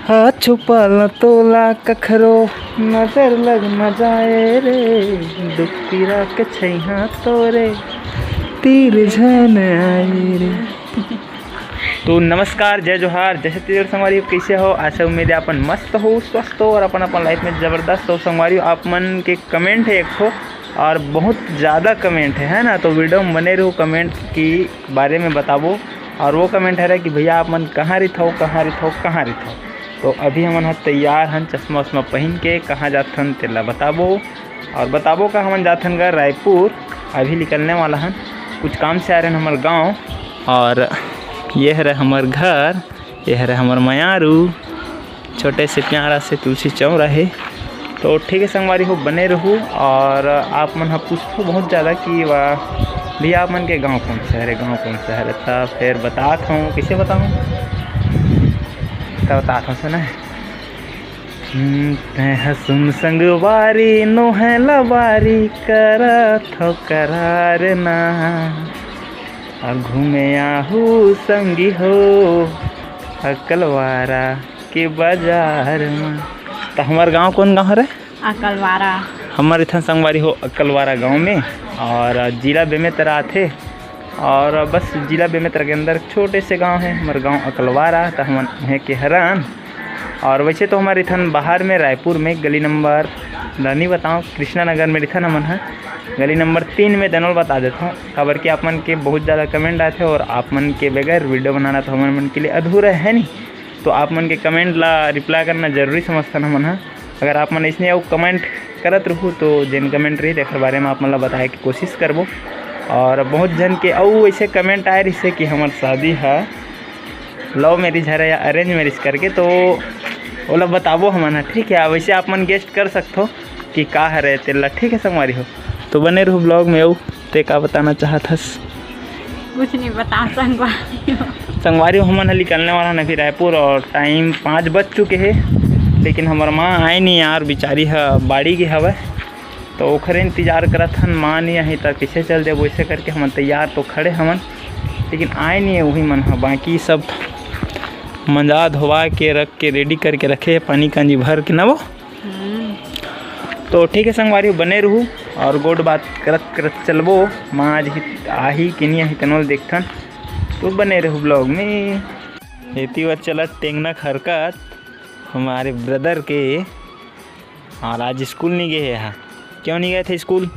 हाथ छुपा ल तोला कखरो नजर लग न जाए रे, दुख पीरा के छैहा तोरे तीर झन आए रे। तो नमस्कार, जय जोहार, जय छत्तीसगढ़ संगवारी। कैसे हो? आशा उम्मीद है अपन मस्त हो, स्वस्थ हो और अपन लाइफ में ज़बरदस्त हो। संगवारी आप मन के कमेंट है एक ठो और बहुत ज़्यादा कमेंट है ना, तो वीडियो में बने रहो, कमेंट की बारे में बताबो। और वो कमेंट है कि भैया आप मन कहाँ रही हो, कहाँ रही हो, कहाँ रही हो। तो अभी हमन तैयार हन, चश्मा उश्मा पहन के कहाँ जाथन तेला बताबो। और बताबो का हमन जाथन गा रायपुर, अभी निकलने वाला हन, कुछ काम से आ रहे हैं हमारे गाँव। और ये है हमार घर, ये है हमार मयारू, छोटे से प्यारा से तुलसी चौरा है। तो ठीक है संगवारी हो, बने रहूँ। और आप मन पूछो बहुत ज़्यादा कि वाह भैया आप मन के गांव कौन सा है, गांव कौन सा है। तो फिर बताता हूँ, कैसे बताऊँ, तो बताता हूँ। सुना है सुन संगवारी नो है लबारी करत हो करार ना, और घूमे आहू संगी हो अकलवारा के बाजार में। तो हमारे गांव कौन गांव है? अकलवारा। हमारे इतना संगवारी हो अकलवारा गांव में, और जिला बेमेतरा आथे। और बस जिला बेमेतरा के अंदर छोटे से गांव है हमारे गांव अकलवारा। तो हम है के हरान। और वैसे तो हमारे इथन बाहर में रायपुर में गली नंबर नहीं बताऊँ, कृष्णा नगर में इथन हमन है गली नंबर 3 में दनोल बता देता हूँ। खबर कि आप मन के बहुत ज़्यादा कमेंट आए थे और आप मन के बगैर वीडियो बनाना तो हमारे मन के लिए अधूरा है नहीं। तो आप मन के कमेंट ला रिप्लाई करना जरूरी समझता हमन है। अगर आप मन इसने कमेंट करत रहूँ तो जिन कमेंट रही तेकर बारे में आप मन ला बताए की कोशिश करबो। और बहुत जन के ऐसे कमेंट आए रही कि हमार शादी है लव मैरिज है या अरेंज मैरिज करके, तो ओला बताबो हमन है। ठीक है, वैसे आप मन गेस्ट कर सकते हो कि का है रहे तेला। ठीक है संगवारी हो, तो बने रहो ब्लॉग में। आओ ते का बताना चाहतस? कुछ नहीं बता संगवारी हो, हमन निकलने वाला है अभी रायपुर और टाइम 5 बज चुके हैं। लेकिन हमार माँ आए नहीं यार, बेचारी है बाड़ी के हवे, तो ओखरे इंतजार करत हन। माँ नहीं आई तो कैसे चल दे, वैसे करके हम तैयार तो खड़े हमन, लेकिन आए नहीं है वही मन है। बाकी सब मंजा धोवा के रख के रेडी करके रखे, पानी कांजी भर के ना वो। तो ठीक है संगवारी बने रहूँ और गोड बात करत करत चलबो। माँ आज आही कि नहीं आही तनोल देखथन, तो बने रहूँ ब्लॉग में। खेती वर चलत टेंगना खरकत हमारे ब्रदर के। और आज स्कूल नहीं गए हैं। क्यों नहीं गए थे स्कूल?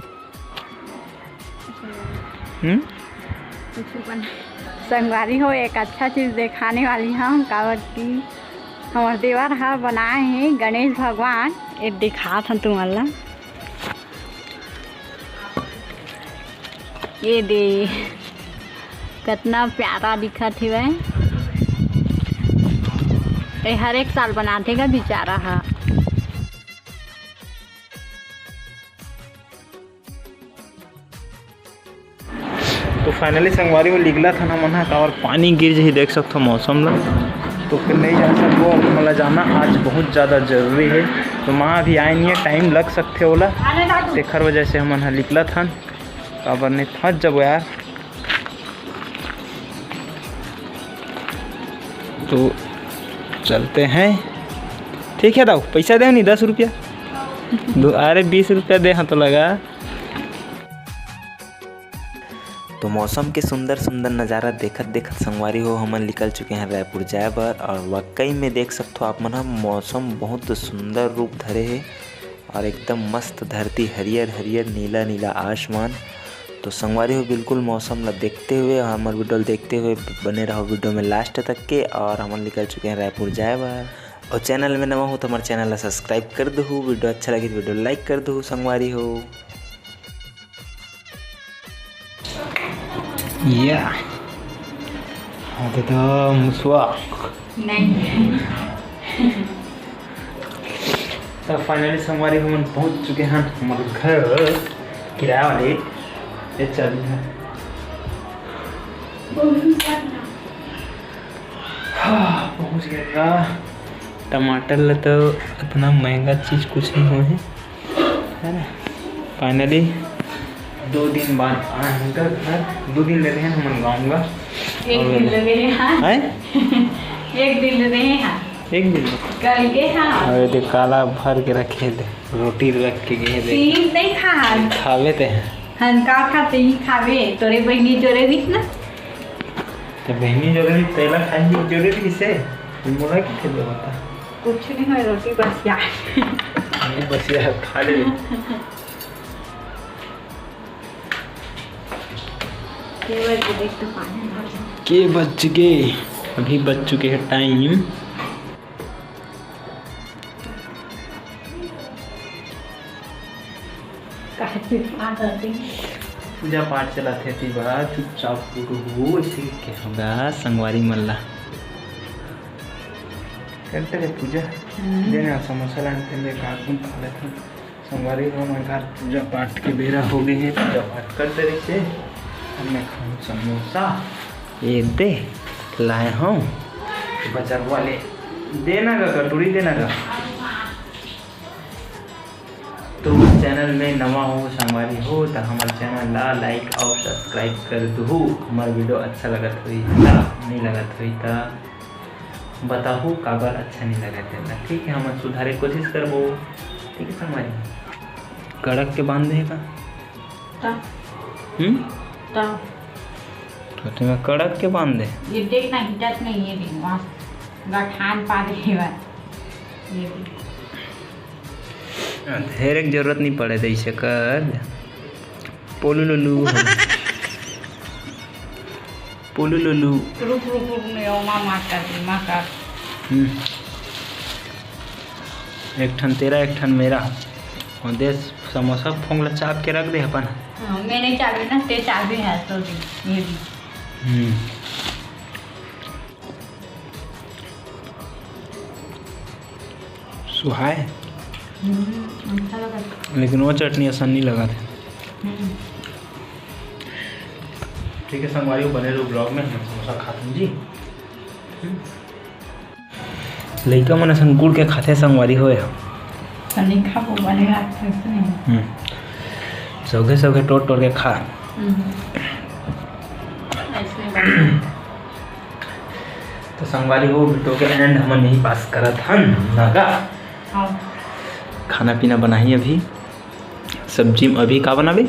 संगवारी हो, एक अच्छा चीज़ दिखाने वाली हम, कावत की हमारे देवर हा बनाए हैं गणेश भगवान। ये दिखा था तुम्हारा, ये दे कितना प्यारा दिखा थी वह। ये हर एक साल बनाते का बेचारा है। तो फाइनली संगवारी को निकला था ना मन का, और पानी गिर जी देख सकते हो मौसम ला, तो फिर नहीं जा सकते। मतलब जाना आज बहुत ज़्यादा ज़रूरी है। तो माँ अभी आए नहीं है, टाइम लग सकते ओला, तेखर वजह से हमन निकला था। काबर नहीं फंस जब यार। तो चलते हैं। ठीक है, दाऊ पैसा दे नहीं 10 रुपया। अरे 20 रुपया दे हाँ तो लगा। तो मौसम के सुंदर सुंदर नज़ारा देखत देखत संगवारी हो हमन निकल चुके हैं रायपुर जाए बर। और वाकई में देख सकते हो आप मन, मौसम बहुत सुंदर रूप धरे है और एकदम मस्त धरती, हरियर हरियर नीला नीला आसमान। तो संगवारी हो बिल्कुल मौसम ला देखते हुए और हमारे वीडियो देखते हुए बने रहो वीडियो में लास्ट तक के। और हमन निकल चुके हैं रायपुर जाए बर। और चैनल में नवा हो तो हमारे चैनल ला सब्सक्राइब कर दो, वीडियो अच्छा लगे तो वीडियो लाइक कर दो संगवारी हो। या तो मुसवा नहीं। तो फाइनली संगवारी हम पहुंच चुके हैं हमारे घर किराया वाले। ये चाबी है। हाँ पहुंच गया। टमाटर ला तो इतना महंगा चीज़ कुछ नहीं हुआ है ना। फाइनली 2 दिन बाद आए हैं घर। 2 दिन ले रहे हैं हम गाँव का। एक दिन लगे हैं। हैं? एक दिन लगे हैं। एक दिन करके हाँ और देख काला भर के रखे थे रोटी रख के गए थे सीम नहीं खा खावे थे हन का खाते ही खावे तोरे बहनी जोरे दिख ना तो बहनी जोरे भी तेला खाएंगी जोरे भी किसे मोला की थे बता कुछ नहीं है रोटी बस यार नहीं बस यार खा ले के बज गए अभी बज चुके हैं टाइम पूजा पाठ चलाते थे बड़ा चुपचाप हो इसे क्या होगा संगवारी मल्ला करते थे पूजा देना समोसा लाने थे काटून खा लेते संगवारी घर पूजा पाठ के बेरा हो गई है पूजा पाठ करते रहे हमने खाऊं समोसा ये दे लाए हूँ बाजार वाले देना का कटोरी देना का तो चैनल में नवा हो संगवारी हो तो हमारे चैनल ला लाइक और सब्सक्राइब कर दो हमारा वीडियो अच्छा लगत हुई नहीं लगत हुई तो बताओ काबर अच्छा नहीं लगत है ठीक है हम सुधारे कोशिश करबो ठीक है संगवारी कड़क के बांध देगा तो तुम्हें कड़क के बांध दे ये देखना हिटत नहीं ये भी वहाँ गठान पा देगा ये भी ढेर की जरूरत नहीं पड़े तो इसे कर पोलू लुलू पोलू लुलू रुक में मामा कर एक ठन तेरा एक ठन मेरा और देश समोसा फोंगला चाप के रख दे अपन मैं नहीं चाबी ना ते चाबी है तो ये भी सुहाए अच्छा लगा लेकिन वो चटनी आसान नहीं लगा था ठीक है संगवारी बने रहो ब्लॉग में हम समोसा खाते हैं जी लड़का मन सन गुड़ के खाते संगवारी होए नहीं खा वो बनेगा सौगे सौगे टोट टोट के खा तो संगवारी हो वीडियो के एंड हम नहीं पास करत हन नागा खाना पीना बनाई अभी सब्जी में अभी का बनाबे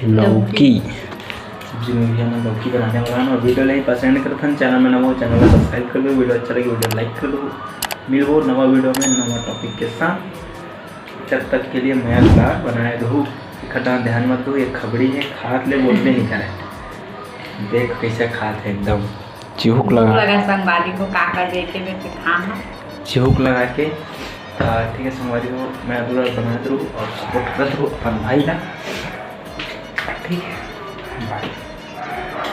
लौकी सब्जी में भी हम लौकी बनाने वाला है और वीडियो लाइक पसंद करते हैं चैनल में नवा चैनल को सब्सक्राइब कर दो वीडियो अच्छा लगे वीडियो लाइक कर दो मिलबो नवा वीडियो में नवा टॉपिक के साथ जब तक के लिए मैं बनाए दो खटा ध्यान मत दो ये खबड़ी है खाद ले बोलते नहीं करे देख कैसे खाद है एकदम चिहुक लगा संगवारी को काका देते में खाना चिहुक लगा के ठीक है संगवारी को मैं अधूरा बना दूँ और सपोर्ट कर दूँ अपन भाई ना ठीक है बाय।